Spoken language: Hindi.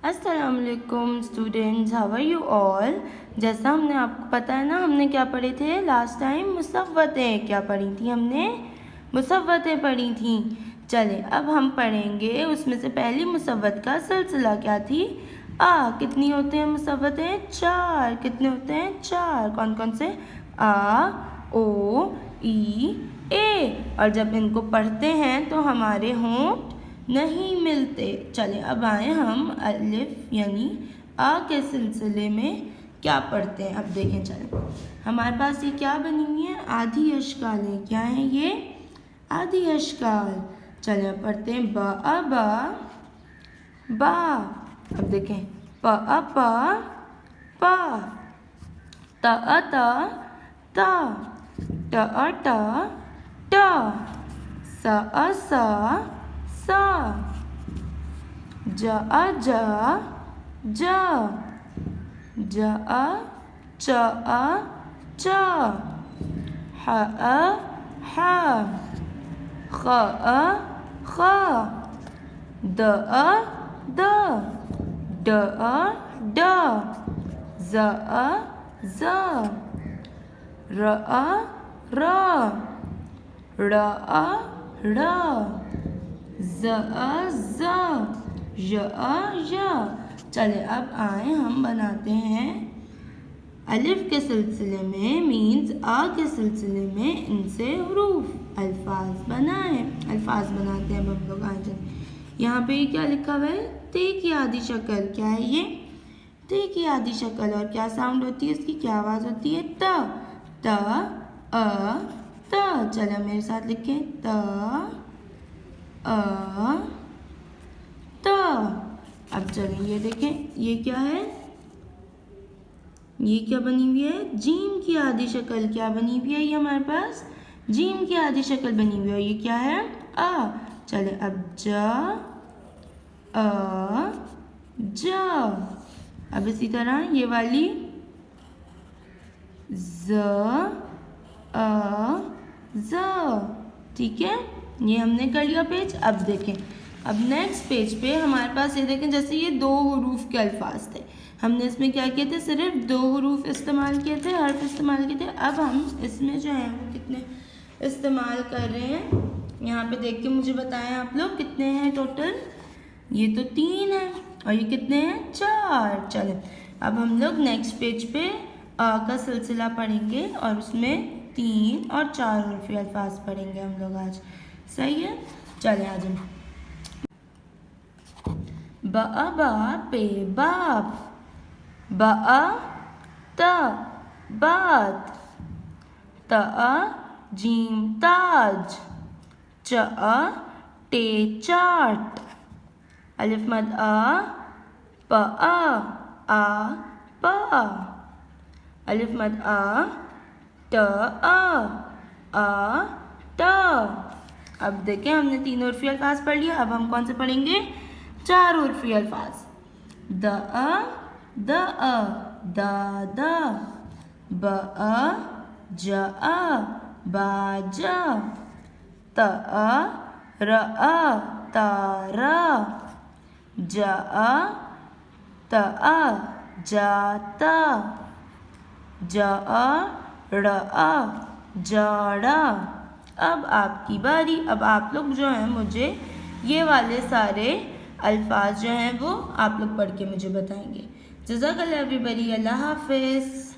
अस्सलामुअलैकुम students, how are you all. जैसा हमने आपको पता है ना, हमने क्या पढ़े थे लास्ट टाइम, मुसव्वतें। क्या पढ़ी थी हमने? मुसव्वतें पढ़ी थी। चले अब हम पढ़ेंगे उसमें से पहली मुसव्वत का सिलसिला क्या थी। कितनी होते हैं मुसव्वतें? 4। कितने होते हैं? 4। कौन कौन से? आ, ओ, ई, ए। और जब इनको पढ़ते हैं तो हमारे होंठ नहीं मिलते। चले अब आए हम अलिफ यानी आ के सिलसिले में क्या पढ़ते हैं। अब देखें, चले हमारे पास ये क्या बनी हुई है? आधी अशकाल है। क्या है ये? आधी अशकाल। चले अब पढ़ते हैं बा अ बा। अब देखें प अ पा, त अ ता, ट अ टा, स अ सा, ज अ जा, ज अ च अ चा, ह अ हा, ख अ खा, द अ द, ड अ डा, ज अ ज़, र अ रा, ड़ अ ड़ा, ज़ अ ज़, य अ या। चले अब आए हम बनाते हैं अलिफ के सिलसिले में, मीन्स आ के सिलसिले में इनसे हरूफ अल्फाज बनाए। अल्फाज बनाते हैं अब हम लोग। आज यहाँ पे क्या लिखा हुआ है? ते की आधी शक्ल। क्या है ये? ते की आधी शक्ल। और क्या साउंड होती है इसकी? क्या आवाज़ होती है? त अ त। चलो मेरे साथ लिखें त अ त। अब चलें ये देखें, ये क्या है? ये क्या बनी हुई है? जीम की आधी शक्ल। क्या बनी हुई है ये हमारे पास? जीम की आधी शक्ल बनी हुई है। ये क्या है? आ। चले अब ज अ ज। अब इसी तरह ये वाली ज अ ज। ठीक है, ये हमने कर लिया पेज। अब देखें, अब नेक्स्ट पेज पे हमारे पास ये देखें, जैसे ये 2 हरूफ के अल्फाज थे, हमने इसमें क्या किए थे? सिर्फ 2 हरूफ इस्तेमाल किए थे, हर्फ इस्तेमाल किए थे। अब हम इसमें जो है वो कितने इस्तेमाल कर रहे हैं, यहाँ पे देख के मुझे बताएं आप लोग कितने हैं टोटल। ये तो 3 है और ये कितने हैं? 4। चले अब हम लोग नेक्स्ट पेज पे आ का सिलसिला पढ़ेंगे और उसमें 3 और 4 हर्फी अल्फाज पढ़ेंगे हम लोग आज। सही है, चले आज हम बा पे बाप, बा त बात, त जीम ताज, च टे चाट, अलिफ मद प आ प, अलिफ मद ट ट। अब देखें, हमने 3 उर्फी अल्फाज पढ़ लिया। अब हम कौन से पढ़ेंगे? 4 उर्फी अल्फाज। द द, ब ज बाज, त र तारा, ज त जाता, ज ड़ जाड़ा। अब आपकी बारी। अब आप लोग जो हैं मुझे ये वाले सारे अल्फाज जो हैं वो आप लोग पढ़ के मुझे बताएंगे। जज़ाकल्लाह एवरीबॉडी, अल्लाह हाफिज़।